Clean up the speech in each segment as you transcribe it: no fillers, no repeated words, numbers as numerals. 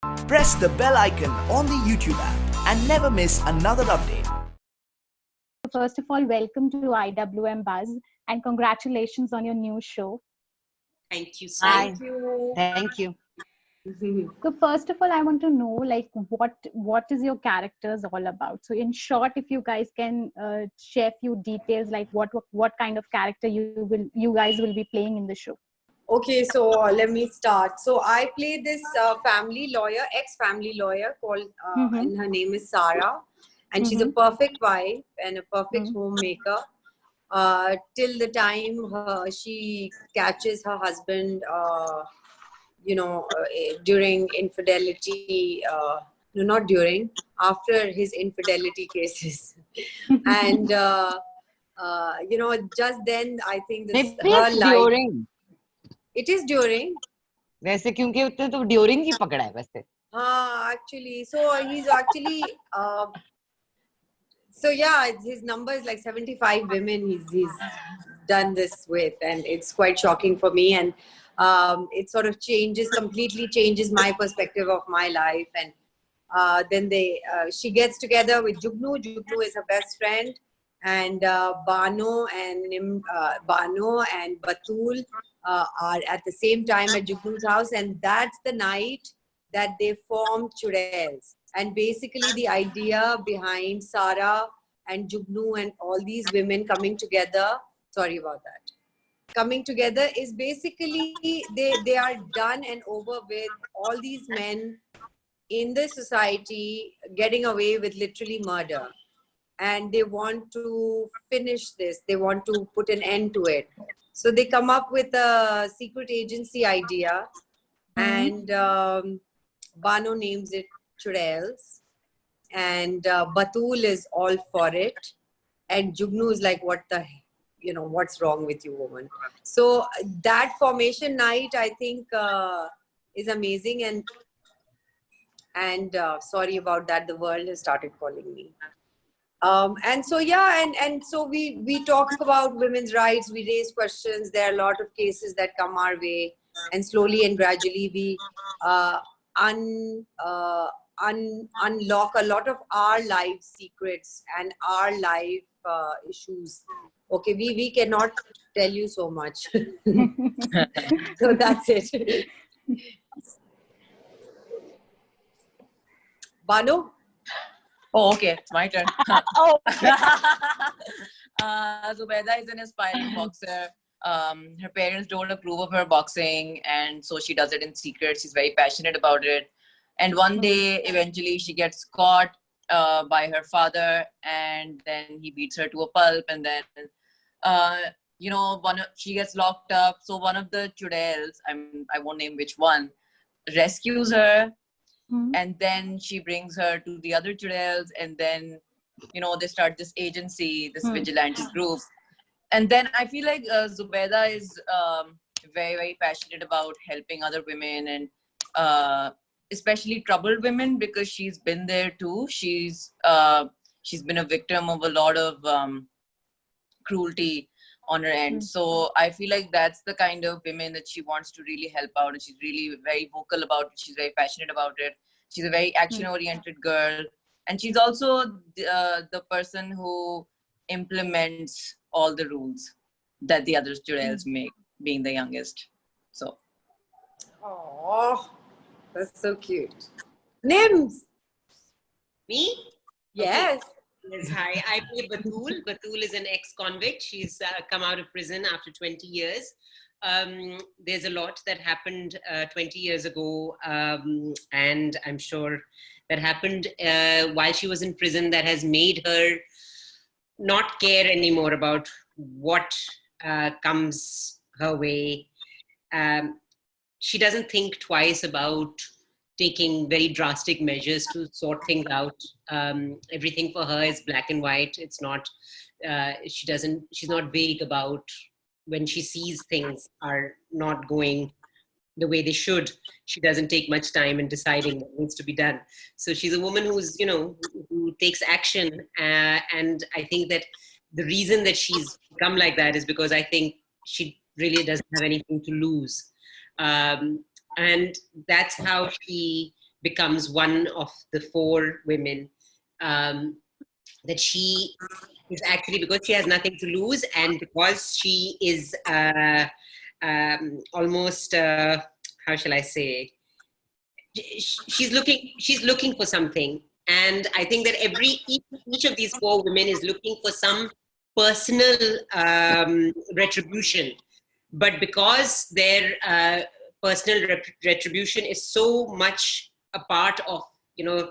Press the bell icon on the YouTube app and never miss another update. First of all, welcome to IWMBuzz and congratulations on your new show. Thank you so Hi. much. You. Thank you. So first of all, I want to know like what is your characters all about? So in short, if you guys can share few details like what kind of character you guys will be playing in the show. Okay, so let me start. So I play this family lawyer, ex-family lawyer called, and her name is Sarah. And she's a perfect wife and a perfect homemaker. Till the time she catches her husband, during infidelity, no, not during, after his infidelity cases. And, just then I think this Maybe her it's life. during. It is during. वैसे क्योंकि उसने तो during ही पकड़ा है वैसे. Actually, so he's actually, so yeah, his number is like 75 women he's done this with, and it's quite shocking for me, and it sort of completely changes my perspective of my life. And then she gets together with Jugnu. Jugnu is her best friend, and Bano and Batul are at the same time at Jugnu's house, and that's the night that they form Churails. And basically the idea behind Sarah and Jugnu and all these women coming together, sorry about that, coming together is basically they are done and over with all these men in the society getting away with literally murder. And they want to finish this. They want to put an end to it. So they come up with a secret agency idea, and Bano names it Churails, and Batul is all for it, and Jugnu is like, what's wrong with you, woman? So that formation night, I think, is amazing. And sorry about that, the world has started calling me. And so yeah, and so we talk about women's rights, we raise questions. There are a lot of cases that come our way, and slowly and gradually we unlock a lot of our life secrets and our life issues. Okay, we cannot tell you so much. So that's it. Bano? Oh, okay. It's my turn. Oh. Zubaida is an aspiring boxer. Her parents don't approve of her boxing, and so she does it in secret. She's very passionate about it. And one day, eventually, she gets caught by her father, and then he beats her to a pulp. And then, she gets locked up. So one of the Churails, I won't name which one, rescues her. And then she brings her to the other Churails, and then, they start this agency, this vigilante group. And then I feel like Zubaida is very, very passionate about helping other women, and especially troubled women, because she's been there too. She's been a victim of a lot of cruelty on her end. So I feel like that's the kind of women that she wants to really help out, and she's really very vocal about it. She's very passionate about it. She's a very action-oriented girl, and she's also the person who implements all the rules that the other Churails make, being the youngest. So. Oh, that's so cute. Nims. Me? Yes. Okay. Yes, hi. I play Batul. Batul is an ex-convict. She's come out of prison after 20 years. There's a lot that happened 20 years ago, and I'm sure that happened while she was in prison that has made her not care anymore about what comes her way. She doesn't think twice about taking very drastic measures to sort things out. Everything for her is black and white. It's not, she's not vague about when she sees things are not going the way they should. She doesn't take much time in deciding what needs to be done. So she's a woman who's, who takes action. And I think that the reason that she's become like that is because I think she really doesn't have anything to lose. And that's how she becomes one of the 4 women, that she is actually, because she has nothing to lose, and because she is almost, how shall I say, she's looking for something. And I think that each of these 4 women is looking for some personal retribution, but because their personal retribution is so much a part of, you know,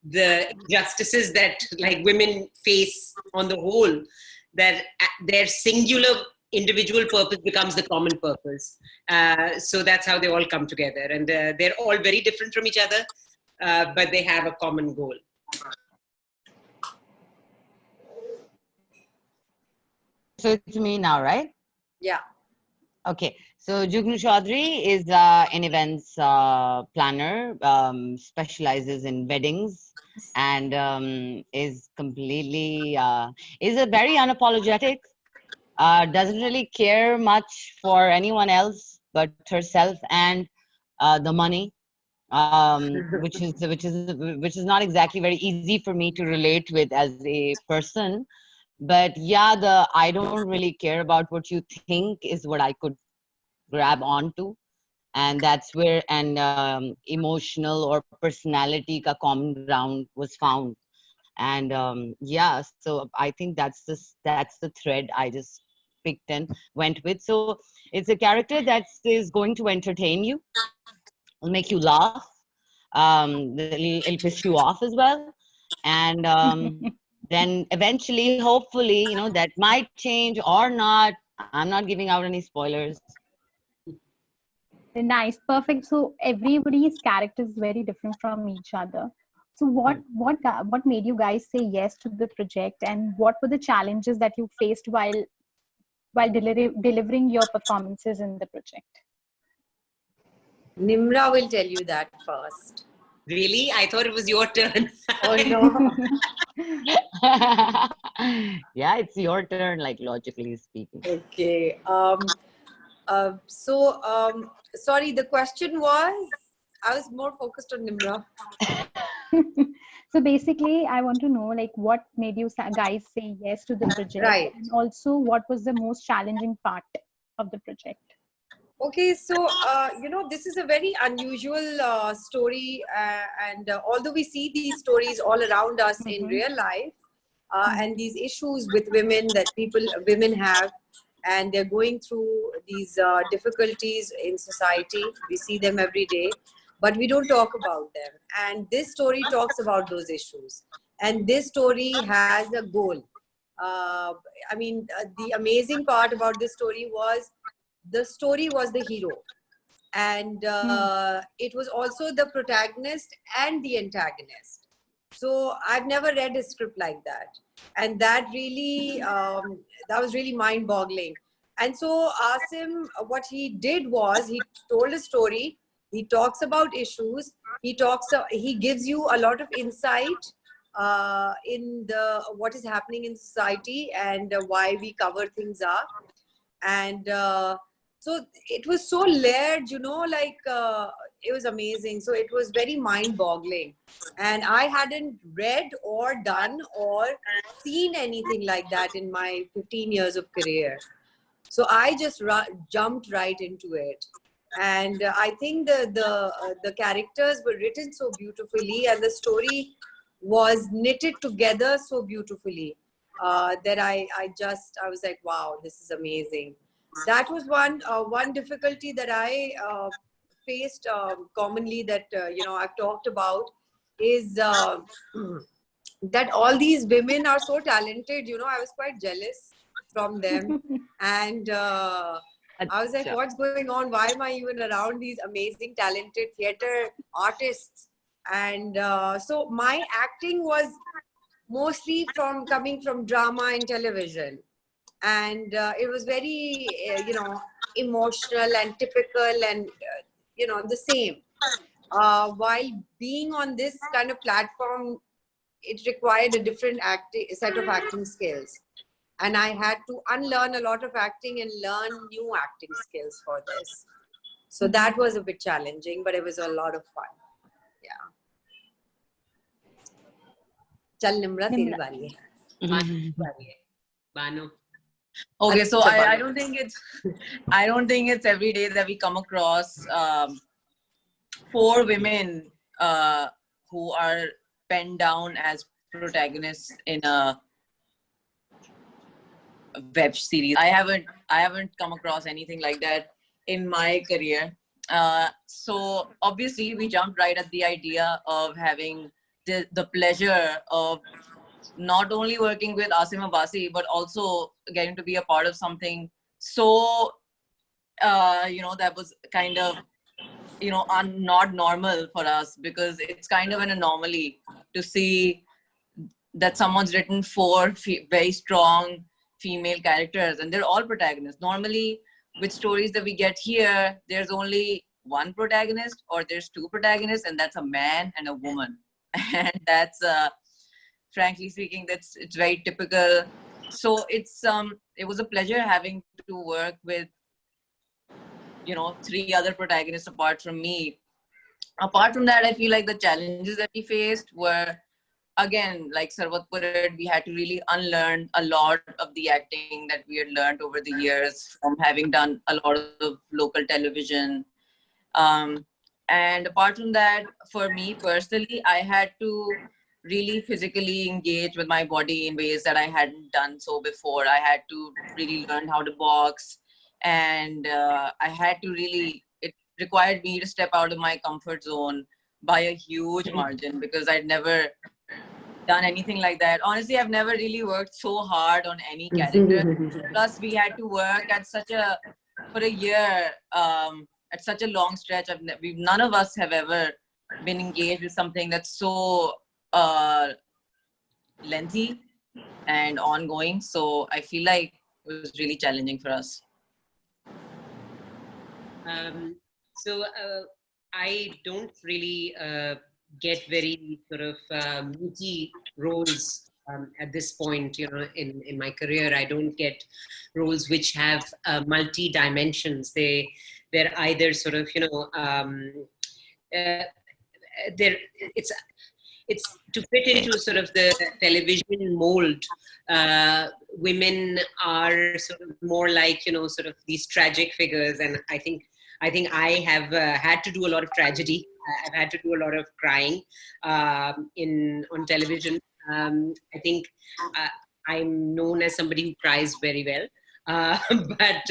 the injustices that like women face on the whole, that their singular individual purpose becomes the common purpose. So that's how they all come together, and they're all very different from each other, but they have a common goal. So it's me now, right? Yeah. Okay. So Jugnu Chaudhary is an events planner, specializes in weddings, and is completely, is a very unapologetic, doesn't really care much for anyone else but herself and the money, which is not exactly very easy for me to relate with as a person. But yeah, I don't really care about what you think is what I could grab onto, and that's where emotional or personality ka common ground was found. And yeah, so I think that's the thread I just picked and went with. So it's a character that is going to entertain you, will make you laugh, it'll piss you off as well, and then eventually, hopefully, you know, that might change or not. I'm not giving out any spoilers. Nice, perfect. So everybody's character is very different from each other. So what made you guys say yes to the project, and what were the challenges that you faced while delivering your performances in the project? Nimra will tell you that first. Really? I thought it was your turn. Oh no. Yeah, it's your turn, like logically speaking. Okay. Sorry, the question was, I was more focused on Nimra. So basically, I want to know, like, what made you guys say yes to the project, Right. and also what was the most challenging part of the project? Okay, so you know, this is a very unusual story, and although we see these stories all around us in real life, and these issues with women that women have, and they're going through these difficulties in society, we see them every day, but we don't talk about them. And this story talks about those issues, and this story has a goal. The amazing part about this story was, the story was the hero, and it was also the protagonist and the antagonist. So I've never read a script like that, and that really that was really mind-boggling. And so Asim, what he did was, he told a story, he talks about issues, he gives you a lot of insight in what is happening in society, and why we cover things up. And so it was so layered, you know, like it was amazing. So it was very mind-boggling, and I hadn't read or done or seen anything like that in my 15 years of career. So I just jumped right into it, and I think the characters were written so beautifully, and the story was knitted together so beautifully, that I was like, wow, this is amazing. That was one difficulty that I faced commonly, that you know, I've talked about, is that all these women are so talented. You know, I was quite jealous from them, and I was like, what's going on? Why am I even around these amazing, talented theater artists? And so my acting was mostly coming from drama and television. And it was very, emotional and typical, and, the same. While being on this kind of platform, it required a different set of acting skills. And I had to unlearn a lot of acting and learn new acting skills for this. So that was a bit challenging, but it was a lot of fun. Yeah. Chal Nimra, teri Nimra. bari hai. Bano. Okay, so Acha, I Bano. don't think it's every day that we come across 4 women who are penned down as protagonists in a web series. I haven't come across anything like that in my career. So obviously we jumped right at the idea of having the pleasure of not only working with Asim Abbasi, but also getting to be a part of something so that was kind of not normal for us, because it's kind of an anomaly to see that someone's written 4 very strong female characters and they're all protagonists. Normally with stories that we get here, there's only one protagonist or there's 2 protagonists, and that's a man and a woman. And that's frankly speaking, it's very typical. So it was a pleasure having to work with 3 other protagonists apart from me. Apart from that, I feel like the challenges that we faced were, again, like Sarwat put it, we had to really unlearn a lot of the acting that we had learned over the years from having done a lot of local television. And apart from that, for me personally, I had to really physically engage with my body in ways that I hadn't done so before. I had to really learn how to box, and it required me to step out of my comfort zone by a huge margin, because I'd never done anything like that. Honestly, I've never really worked so hard on any character. Plus, we had to work for a year, at such a long stretch. None of us have ever been engaged with something that's so lengthy and ongoing. So I feel like it was really challenging for us. So I don't really get very sort of meaty roles at this point, in my career. I don't get roles which have multi dimensions. They're either sort of, it's to fit into sort of the television mold. Women are sort of more like, sort of these tragic figures, and I think I have had to do a lot of tragedy. I've had to do a lot of crying on television. I think I'm known as somebody who cries very well, but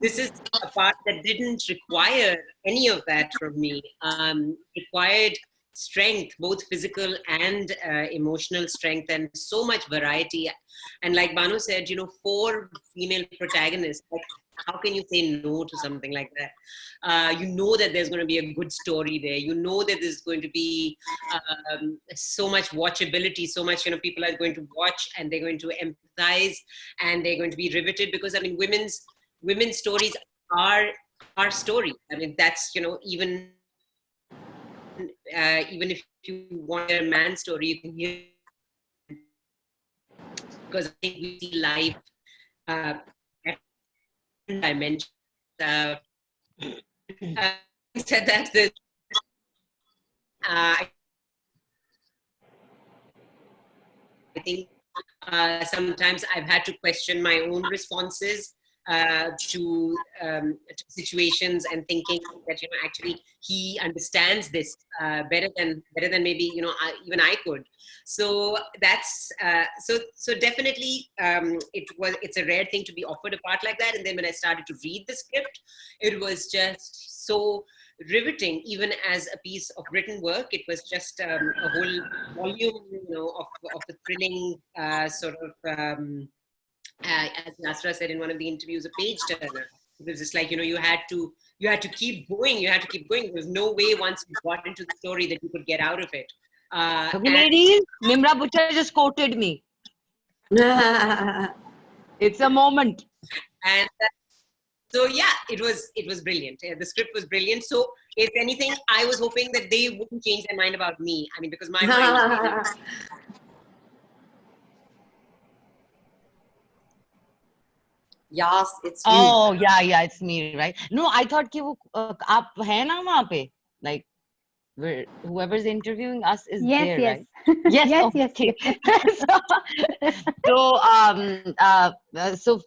this is a part that didn't require any of that from me. Required strength, both physical and emotional strength, and so much variety. And like Bano said, 4 female protagonists. Like, how can you say no to something like that? You know that there's going to be a good story there. You know that there's going to be so much watchability, so much, people are going to watch and they're going to empathize and they're going to be riveted, because, I mean, women's stories are our story. I mean, that's, even if you want a man's story, you can hear, because I think we see life at dimension. Said that I think sometimes I've had to question my own responses to situations, and thinking that actually he understands this better than maybe even I could. So that's so definitely it's a rare thing to be offered a part like that. And then when I started to read the script, it was just so riveting. Even as a piece of written work, it was just a whole volume of a thrilling sort of as Yasra said in one of the interviews, a page turner. It was just like, you had to keep going. You had to keep going. There was no way once you got into the story that you could get out of it. Okay, ladies, Nimra Bucha just quoted me. It's a moment. And so yeah, it was brilliant. The script was brilliant. So if anything, I was hoping that they wouldn't change their mind about me. I mean, because my mind was Yes, it's you. Oh yeah, it's me, right? No, I thought कि वो आप है ना वहाँ पे, like whoever's interviewing us is Yes, there, yes. right? Yes, Yes, yes, okay. yes. So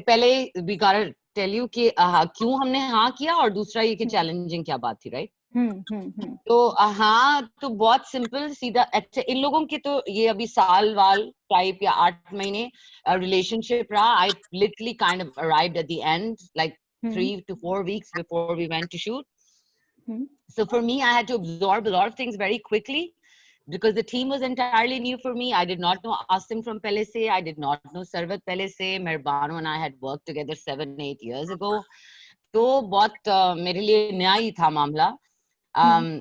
पहले we gotta tell you कि क्यों हमने हाँ किया और दूसरा ये कि challenging क्या बात थी, right? तो हाँ, तो बहुत सिंपल सीधा. अच्छा, इन लोगों के तो ये अभी साल वाल टाइप या 8 महीने रिलेशनशिप रहा. I literally kind of arrived at the end, like 3 to 4 weeks before we went to shoot. So for me, I had to absorb a lot of things very quickly because the team was entirely new for me. I did not know Asim from Pehle Se. I did not know Sarwat Pehle Se. Mehar, Bano and I had worked together 7-8 years ago. तो बहुत मेरे लिए नया ही था मामला.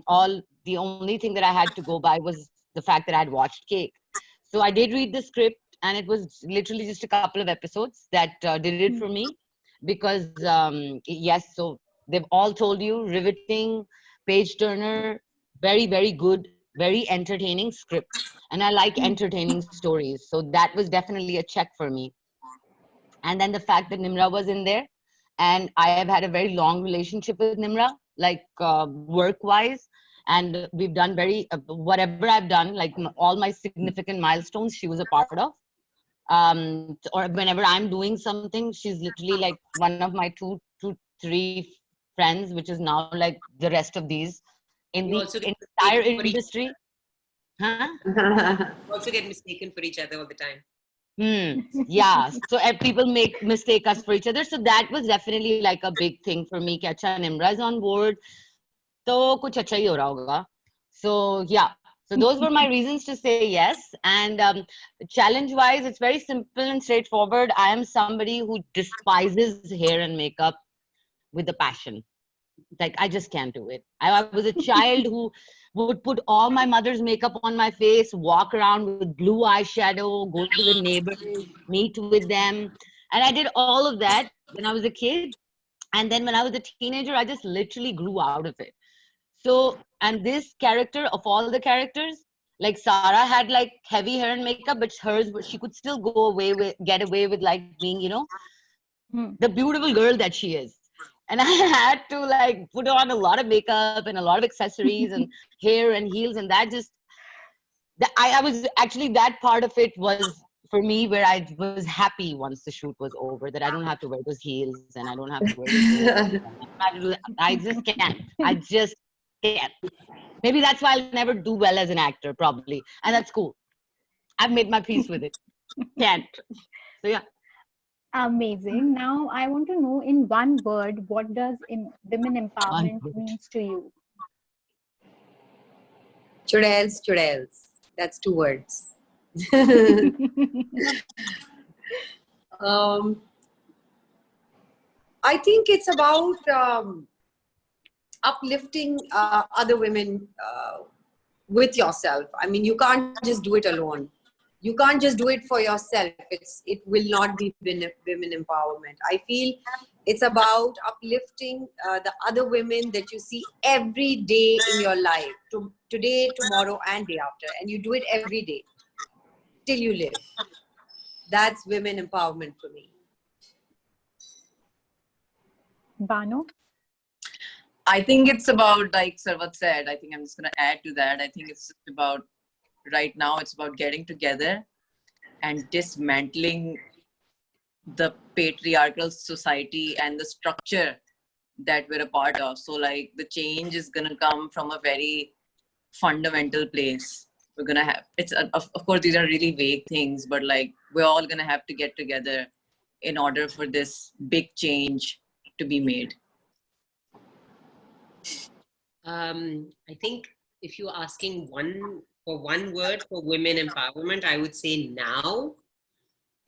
All the only thing that I had to go by was the fact that I had watched Cake. So I did read the script, and it was literally just a couple of episodes that did it for me. Because yes, so they've all told you, riveting, page turner, very, very good, very entertaining script. And I like entertaining stories. So that was definitely a check for me. And then the fact that Nimra was in there, and I have had a very long relationship with Nimra, like work-wise. And we've done whatever I've done, like all my significant milestones, she was a part of. Or whenever I'm doing something, she's literally like one of my 2 to 3 friends, which is now like the rest of these in the entire industry. Huh? Also get mistaken for each other all the time. Yeah, so people mistake us for each other. So that was definitely like a big thing for me. Ki acha, Nimra is on board, to kuch acha hi ho raha hoga. So yeah. So those were my reasons to say yes. And challenge-wise, it's very simple and straightforward. I am somebody who despises hair and makeup with a passion. Like, I just can't do it. I was a child who would put all my mother's makeup on my face, walk around with blue eyeshadow, go to the neighbors, meet with them. And I did all of that when I was a kid. And then when I was a teenager, I just literally grew out of it. So, and this character, of all the characters, like Sarah had like heavy hair and makeup, but she could still get away with like being, the beautiful girl that she is. And I had to like put on a lot of makeup and a lot of accessories and hair and heels. And that I was actually, that part of it was for me where I was happy once the shoot was over, that I don't have to wear those heels and I don't have to wear those clothes. I just can't. I just can't. Maybe that's why I'll never do well as an actor, probably. And that's cool. I've made my peace with it. Can't. So yeah. Amazing. Now I want to know in one word, what does women empowerment means to you? Churails, Churails. That's 2 words. I think it's about uplifting other women with yourself. I mean, you can't just do it alone. You can't just do it for yourself. It will not be women empowerment. I feel it's about uplifting the other women that you see every day in your life, today, tomorrow, and day after. And you do it every day till you live. That's women empowerment for me. Bano? I think it's about, like Sarwat said, I think I'm just going to add to that. I think it's about, right now, it's about getting together and dismantling the patriarchal society and the structure that we're a part of. So like the change is going to come from a very fundamental place. We're going to have, of course, these are really vague things, but like we're all going to have to get together in order for this big change to be made. I think if you're asking one word for women empowerment, I would say now.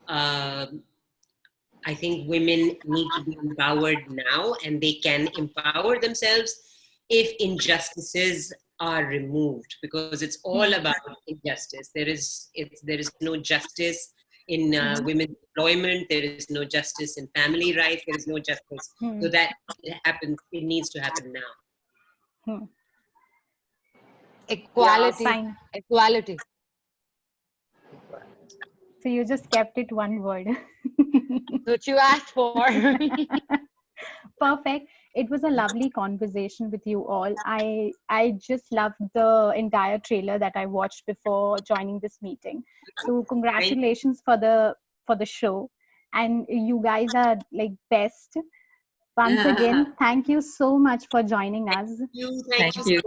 I think women need to be empowered now, and they can empower themselves if injustices are removed, because it's all about injustice. There is no justice in women's employment. There is no justice in family rights. There is no justice. So that happens. It needs to happen now. Equality. Fine. Equality. So you just kept it one word. What you asked for. Perfect. it was a lovely conversation with you all. I just loved the entire trailer that I watched before joining this meeting. So congratulations for the show, and you guys are like best. Once again, thank you so much for joining us. Thank you.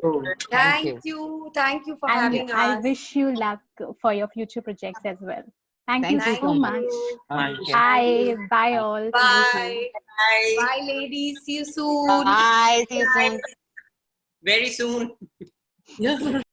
Thank you. Thank you for And having I us. wish you luck for your future projects as well. Thank you Thank you so so much. much. Thank you. Bye. Bye all. Thank you. Bye. Bye, ladies. See you soon. Bye. See you soon. Very soon.